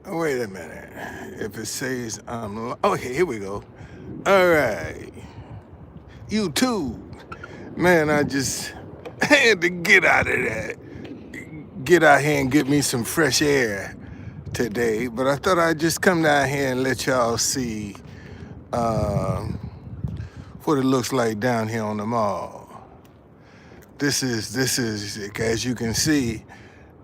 Wait a minute. If it says okay, here we go. All right. You too. Man, I just had to get out of that. Get out here and get me some fresh air today. But I thought I'd just come down here and let y'all see um, what it looks like down here on the mall. This is as you can see,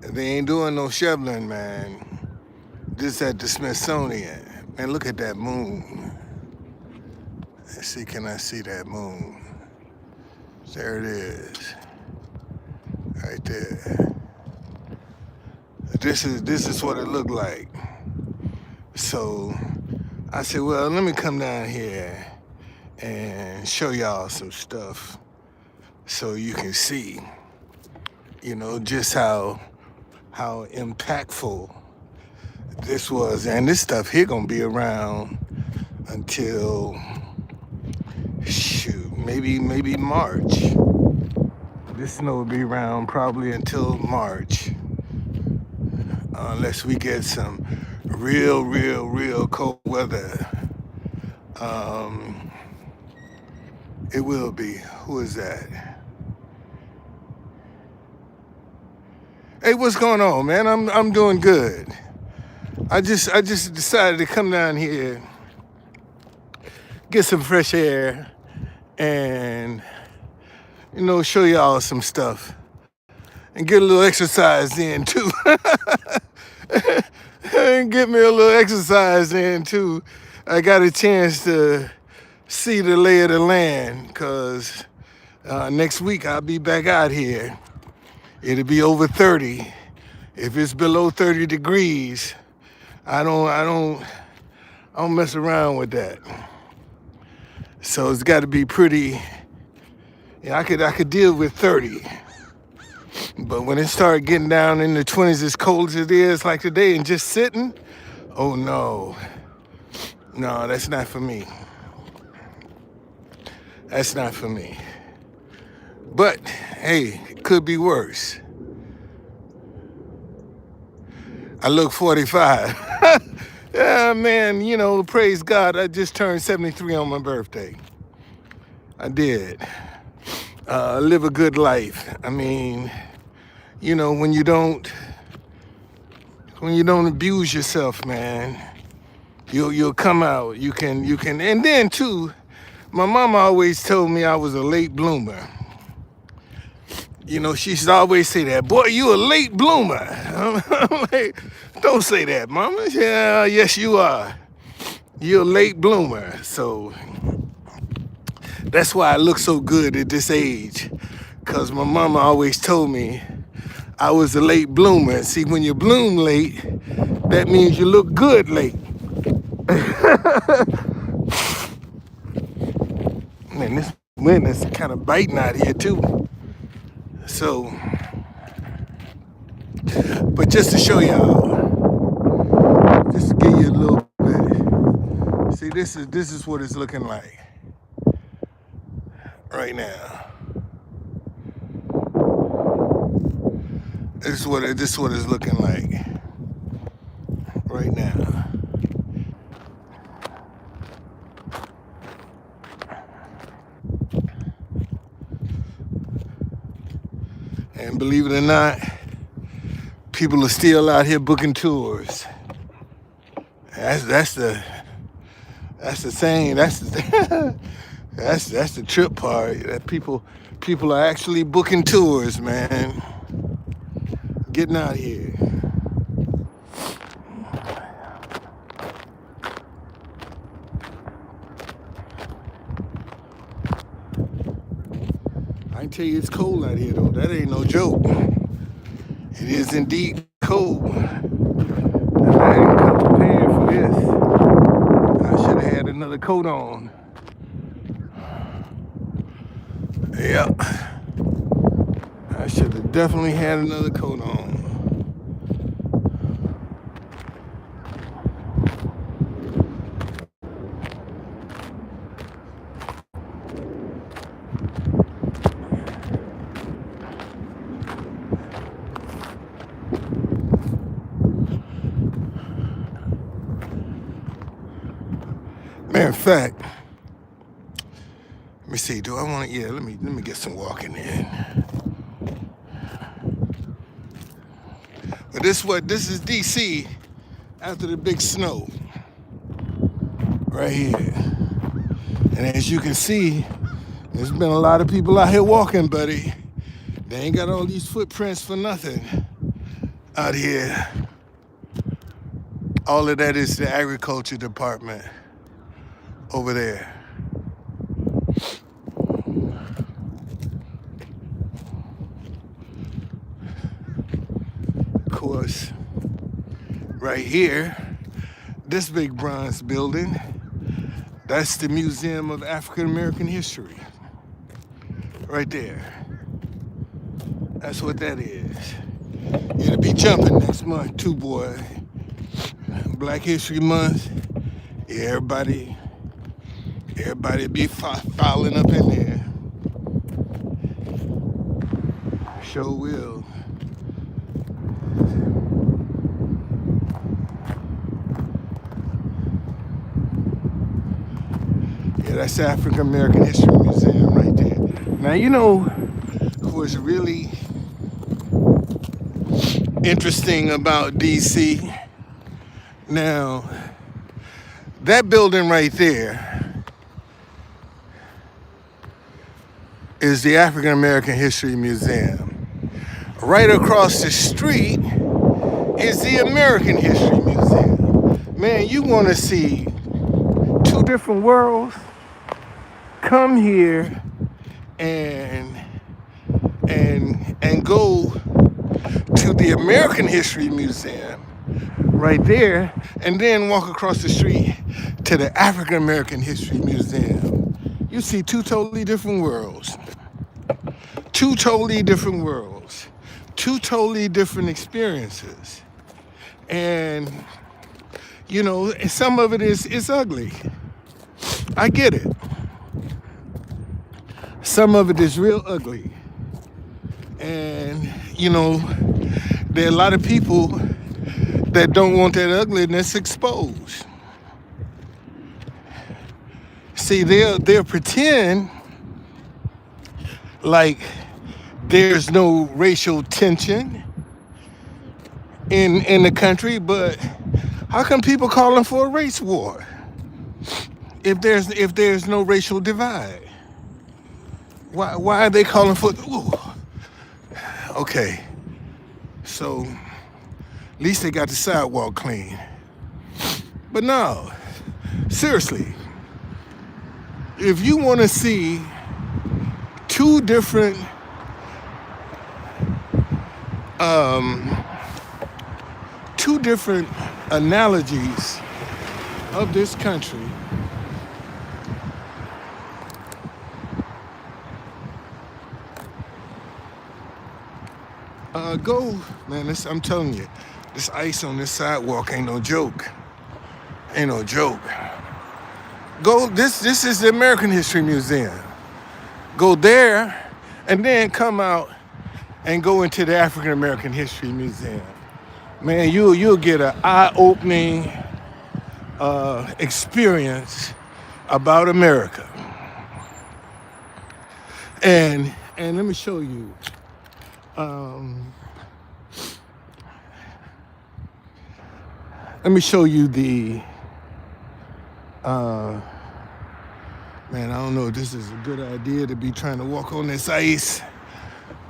they ain't doing no shoveling, man. This at the Smithsonian. Man, look at that moon. Let's see, can I see that moon? There it is. Right there. This is what it looked like. So I said, well, let me come down here and show y'all some stuff so you can see, just how impactful this was. And this stuff here gonna be around until maybe March. This snow will be around probably until March, unless we get some real cold weather. It will be. Who is that? Hey, what's going on, man? I'm doing good. I just decided to come down here, get some fresh air, and show y'all some stuff and get a little exercise in too. And get me a little exercise in too. I got a chance to see the lay of the land because next week I'll be back out here. It'll be over 30. If it's below 30 degrees, I don't mess around with that. So it's got to be pretty. I could deal with 30, but when it started getting down in the 20s, as cold as it is like today, and just sitting, oh no, that's not for me. That's not for me. But hey, it could be worse. I look 45. Yeah, man, praise God, I just turned 73 on my birthday. I did. Live a good life. I mean, when you don't abuse yourself, man, you'll come out. You can, and then too, my mama always told me I was a late bloomer. She used to always say that, boy, you a late bloomer. I'm like, don't say that, mama. Yeah, yes, you are. You're a late bloomer. So that's why I look so good at this age. Because my mama always told me I was a late bloomer. See, when you bloom late, that means you look good late. Man, this wind is kind of biting out here, too. So, but just to show y'all, just to give you a little bit. See, this is what it's looking like right now. This is what it's looking like right now. And believe it or not, people are still out here booking tours. That's the thing. That's the trip part. That people are actually booking tours, man. Getting out here. I can tell you it's cold out here though. That ain't no joke. It is indeed cold. I didn't come prepared for this. I should have had another coat on. Yep. I should have definitely had another coat on. Matter of fact, let me see. Do I want to? Yeah, let me get some walking in. But this is DC after the big snow, right here. And as you can see, there's been a lot of people out here walking, buddy. They ain't got all these footprints for nothing out here. All of that is the agriculture department over there. Of course, right here, this big bronze building, that's the Museum of African American History. Right there. That's what that is. It'll be jumping next month too, boy. Black History Month. Yeah, everybody be filing up in there. Sure will. Yeah, that's the African American History Museum right there. Now, you know what's really interesting about DC? Now, that building right there is the African American History Museum. Right across the street is the American History Museum. Man, you want to see two different worlds? Come here and go to the American History Museum right there, and then walk across the street to the African American History Museum. You see two totally different worlds. Two totally different worlds. Two totally different experiences. And, you know, some of it is ugly. I get it. Some of it is real ugly. And, you know, there are a lot of people that don't want that ugliness exposed. See, they'll pretend like there's no racial tension in the country, but how come people calling for a race war if there's no racial divide? Why are they calling for? Ooh. Okay, so at least they got the sidewalk clean. But no, seriously, if you want to see two different analogies of this country, go, man. I'm telling you, this ice on this sidewalk ain't no joke. Ain't no joke. Go. This is the American History Museum. Go there, and then come out and go into the African American History Museum. Man, you'll get an eye-opening experience about America. And let me show you. Let me show you the. Man, I don't know if this is a good idea to be trying to walk on this ice,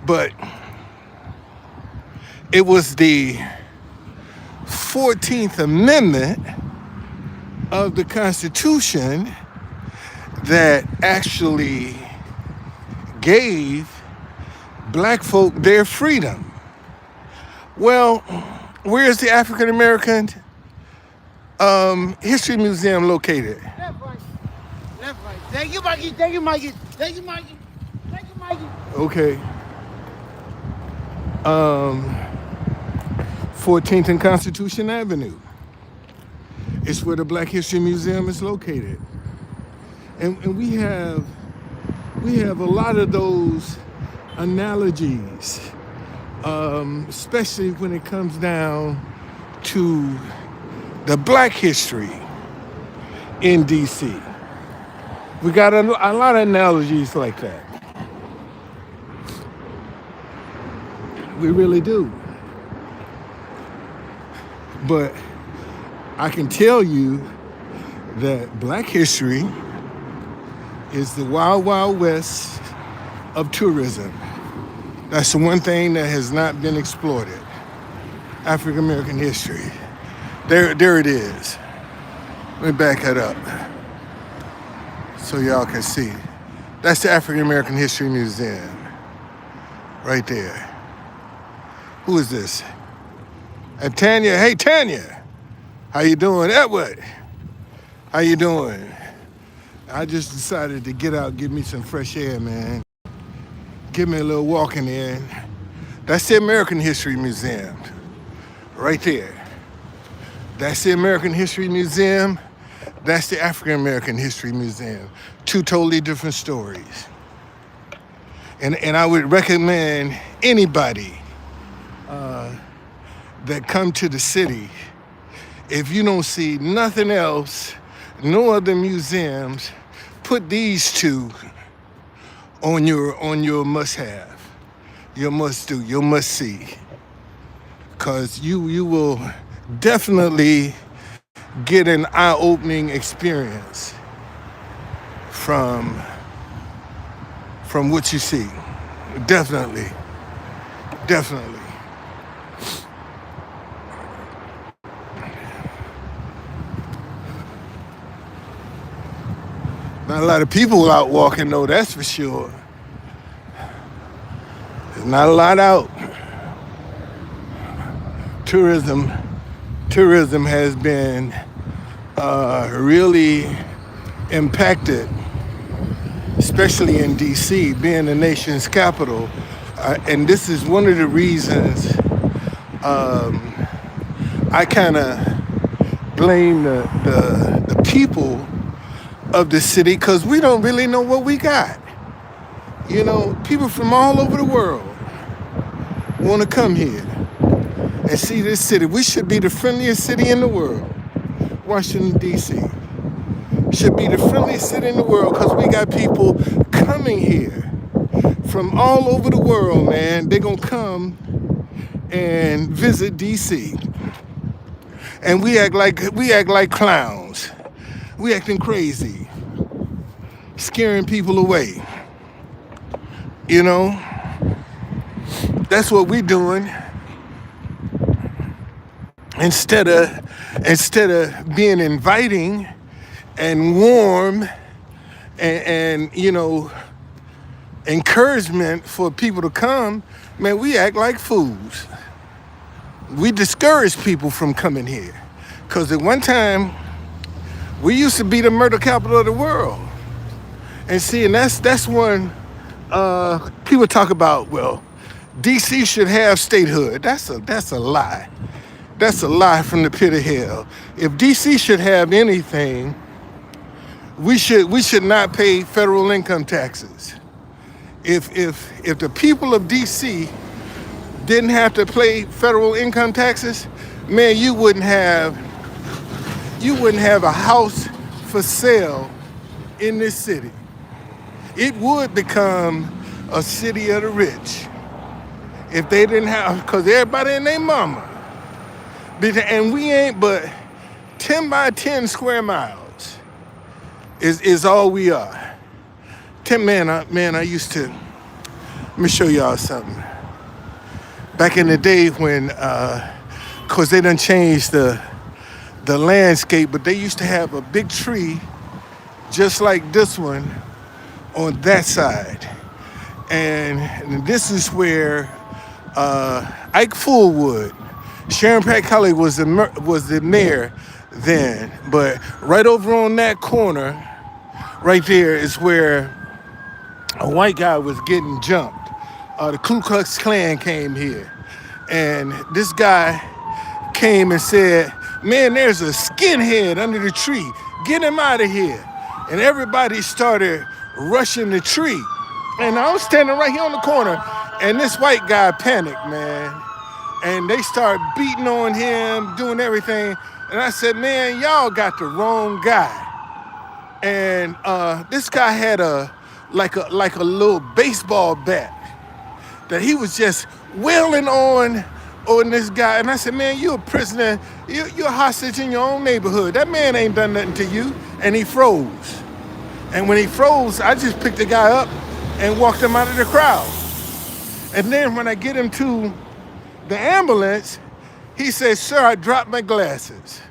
but it was the 14th Amendment of the Constitution that actually gave black folk their freedom. Well, where's the African American History Museum located? Left, right. Left, right. Thank you, Mikey. Thank you, Mikey. Thank you, Mikey. Thank you, Mikey. Okay. 14th and Constitution Avenue. It's where the Black History Museum is located. And we have a lot of those analogies, especially when it comes down to the black history. in DC. We got a lot of analogies like that. We really do. But I can tell you that Black history is the wild, wild west of tourism. That's the one thing that has not been exploited. African American history. There it is. Let me back that up so y'all can see. That's the African American History Museum, right there. Who is this? Tanya. Hey, Tanya. How you doing? Edward. How you doing? I just decided to get out, give me some fresh air, man. Give me a little walking in. That's the American History Museum, right there. That's the American History Museum. That's the African American History Museum. Two totally different stories. And I would recommend anybody that come to the city, if you don't see nothing else, no other museums, put these two on your must-have, your must-do, your must-see, because you will definitely get an eye-opening experience from what you see. Definitely. Not a lot of people out walking though, that's for sure. There's not a lot out. Tourism has been really impacted, especially in DC, being the nation's capital. And this is one of the reasons I kind of blame the people of the city, because we don't really know what we got. You know, people from all over the world want to come here and see this city. We should be the friendliest city in the world. Washington, D.C. should be the friendliest city in the world, because we got people coming here from all over the world, man. They're going to come and visit D.C. And we act like clowns. We acting crazy, scaring people away. You know, that's what we doing. Instead of being inviting and warm and you know, encouragement for people to come, man, we act like fools. We discourage people from coming here, because at one time we used to be the murder capital of the world. And see, and that's when people talk about, well, DC should have statehood. That's a lie. That's a lie from the pit of hell. If DC should have anything, we should not pay federal income taxes. If the people of DC didn't have to pay federal income taxes, man, you wouldn't have a house for sale in this city. It would become a city of the rich if they didn't have, because everybody and their mama. And we ain't but 10 by 10 square miles is all we are. 10, I used to, let me show y'all something. Back in the day when, cause they done changed the landscape, but they used to have a big tree just like this one on that side. And this is where Ike Fullwood, Sharon Pat Kelly was the mayor then, but right over on that corner, right there is where a white guy was getting jumped. The Ku Klux Klan came here, and this guy came and said, man, there's a skinhead under the tree. Get him out of here. And everybody started rushing the tree. And I was standing right here on the corner, and this white guy panicked, man. And they started beating on him, doing everything. And I said, man, y'all got the wrong guy. and this guy had a little baseball bat that he was just wailing on this guy. And I said, man, you a prisoner. You're a hostage in your own neighborhood. That man ain't done nothing to you. And he froze. And when he froze, I just picked the guy up and walked him out of the crowd. And then when I get him to the ambulance, he says, sir, I dropped my glasses.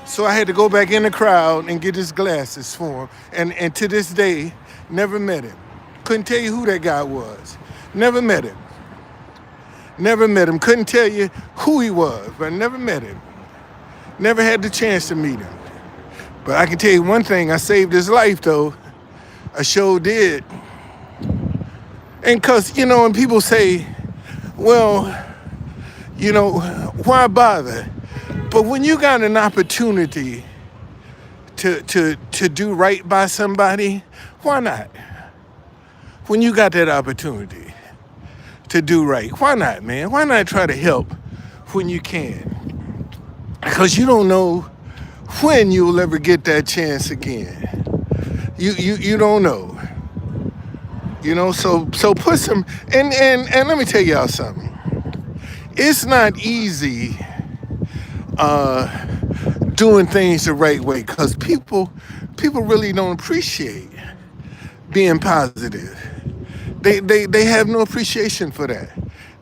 So I had to go back in the crowd and get his glasses for him. And to this day, never met him. Couldn't tell you who that guy was. Never met him. Never met him. Couldn't tell you who he was, but never met him. Never had the chance to meet him. But I can tell you one thing, I saved his life though. I sure did. And cause, when people say, well, why bother? But when you got an opportunity to do right by somebody, why not? When you got that opportunity to do right, why not, man? Why not try to help when you can? Because you don't know when you'll ever get that chance again. You don't know. So put some and let me tell y'all something. It's not easy doing things the right way because people really don't appreciate being positive. They have no appreciation for that.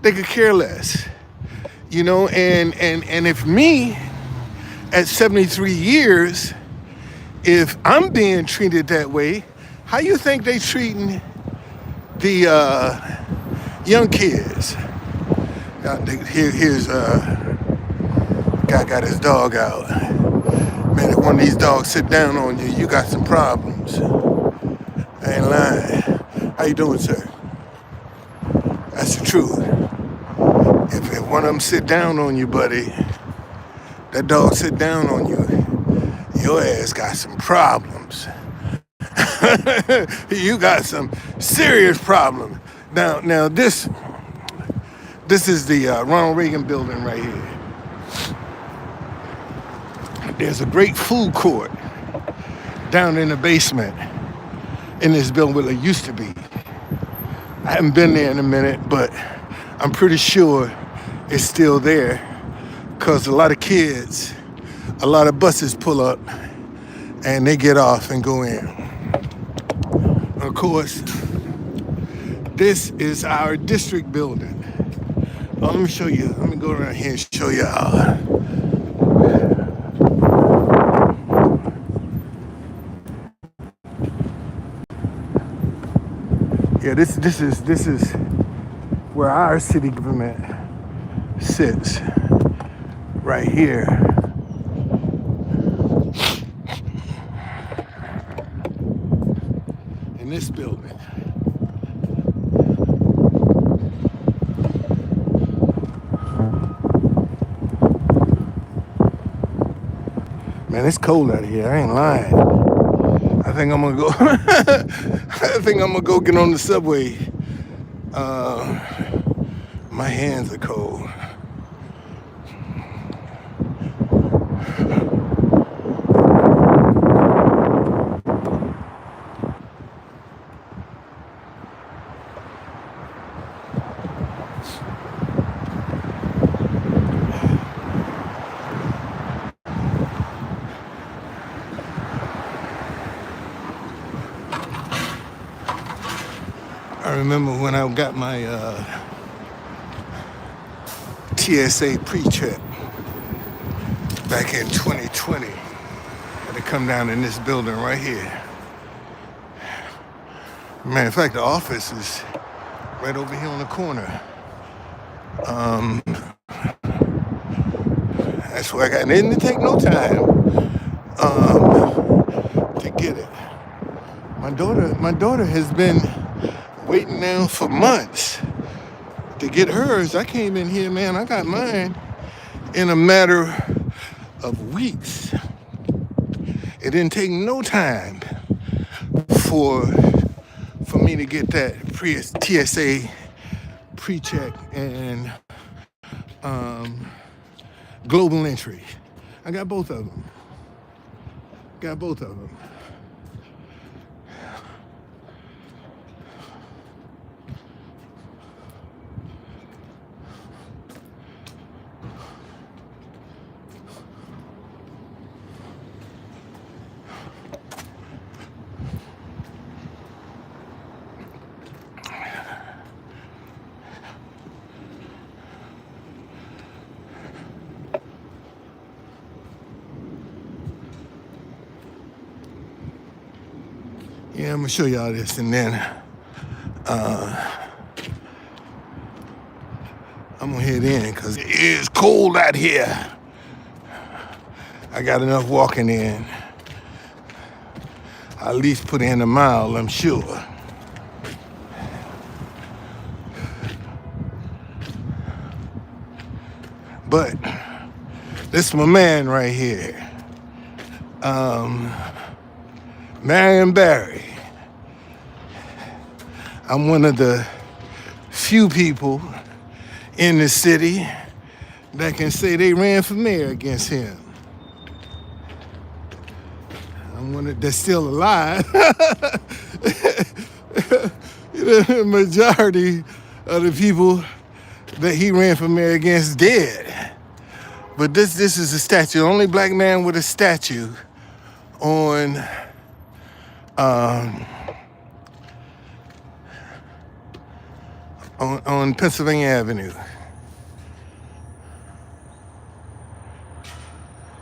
They could care less. And if me at 73 years, if I'm being treated that way, how you think they treating the young kids? Here's guy got his dog out. Man, if one of these dogs sit down on you, you got some problems. I ain't lying. How you doing, sir? That's the truth. If one of them sit down on you, buddy, that dog sit down on you, your ass got some problems. You got some serious problems. Now this is the Ronald Reagan building right here. There's a great food court down in the basement in this building where it used to be. I haven't been there in a minute, but I'm pretty sure it's still there because a lot of kids, a lot of buses pull up and they get off and go in. Of course, this is our district building. Oh, let me show you. Let me go around here and show y'all. Yeah, this is where our city government sits, right here. In this building. Man, it's cold out here. I ain't lying. I think I'm gonna go. I think I'm gonna go get on the subway. My hands are cold. I remember when I got my TSA pre-check back in 2020. I had to come down in this building right here. Matter of fact, the office is right over here on the corner. That's where I got. And it didn't take no time to get it. My daughter has been waiting now for months to get hers. I came in here, man. I got mine in a matter of weeks. It didn't take no time for me to get that TSA pre-check and global entry. I got both of them. Yeah, I'm gonna show y'all this, and then I'm gonna head in because it is cold out here. I got enough walking in. I at least put in a mile, I'm sure. But this is my man right here, Marion Barry. I'm one of the few people in the city that can say they ran for mayor against him. I'm one that's still alive. The majority of the people that he ran for mayor against dead. But this is a statue. The only black man with a statue on on Pennsylvania Avenue.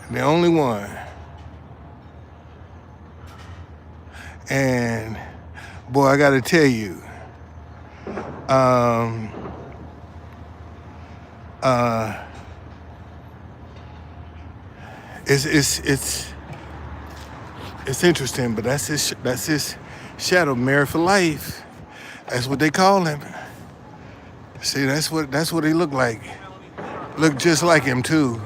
The only one. And boy, I gotta tell you, it's interesting, but that's his shadow, mayor for life. That's what they call him. See, that's what he looked like. Looked just like him too.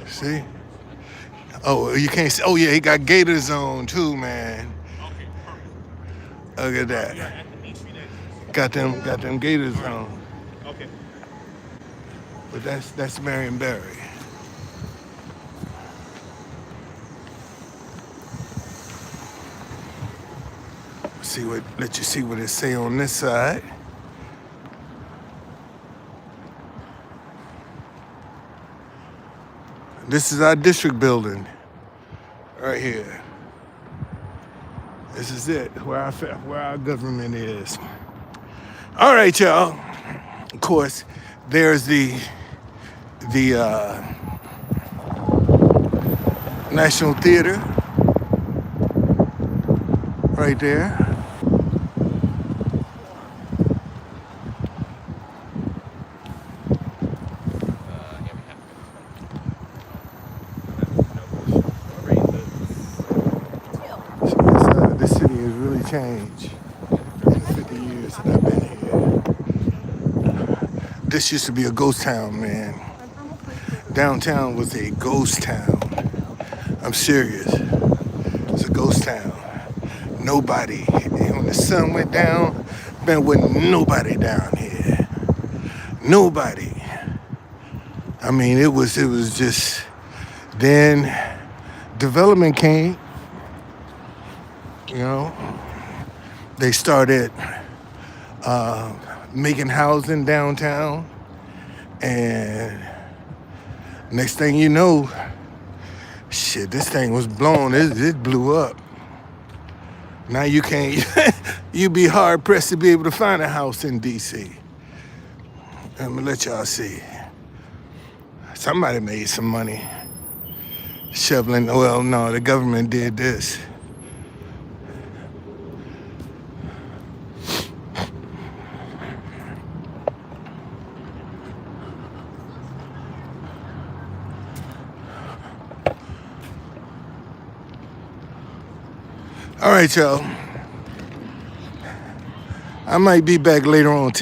See? Oh, you can't see. Oh yeah, he got gators on too, man. Look at that. Got them gators on. Okay. But that's Marion Barry. Let you see what it say on this side. This is our district building right here. This is it, where our government is. All right, y'all. Of course, there's the National Theater right there. This city has really changed in the 50 years that I've been here. This used to be a ghost town, man. Downtown was a ghost town. I'm serious. It's a ghost town. Nobody. And when the sun went down, there wasn't nobody down here. Nobody. I mean, it was just. Then development came. You know, they started making housing downtown, and next thing you know, shit, this thing was blown. It blew up. Now you can't. You'd be hard pressed to be able to find a house in D.C. Let me let y'all see. Somebody made some money shoveling. Well, no, the government did this. All right, y'all. I might be back later on today.